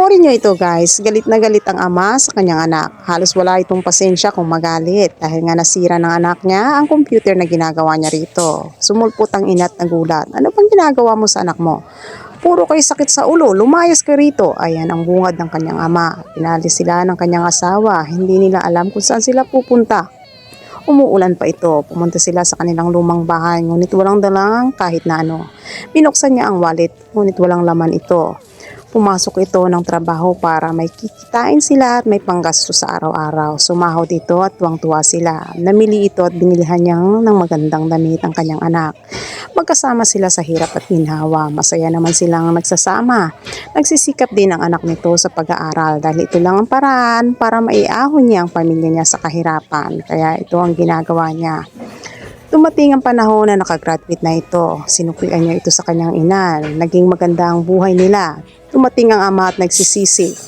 Panoorin nyo ito guys, galit na galit ang ama sa kanyang anak. Halos wala itong pasensya kung magalit dahil nga nasira ng anak niya ang computer na ginagawa niya rito. Sumulpot ang ina at nagulat. Ano bang ginagawa mo sa anak mo? Puro kayo sakit sa ulo, lumayas ka rito. Ayan ang bungad ng kanyang ama. Pinalis sila ng kanyang asawa. Hindi nila alam kung saan sila pupunta. Umuulan pa ito. Pumunta sila sa kanilang lumang bahay ngunit walang dalang kahit na ano. Binuksan niya ang wallet ngunit walang laman ito. Pumasok ito ng trabaho para may kikitain sila at may panggasto sa araw-araw. Sumahod ito at tuwang-tuwa sila. Namili ito at binilihan niya ng magandang damit ang kanyang anak. Magkasama sila sa hirap at ginhawa. Masaya naman silang nagsasama. Nagsisikap din ang anak nito sa pag-aaral dahil ito lang ang paraan para maiahon niya ang pamilya niya sa kahirapan. Kaya ito ang ginagawa niya. Dumating ang panahon na nakagraduate na ito. Sinuklian niya ito sa kanyang ina. Naging maganda ang buhay nila. Dumating ang ama at nagsisisi.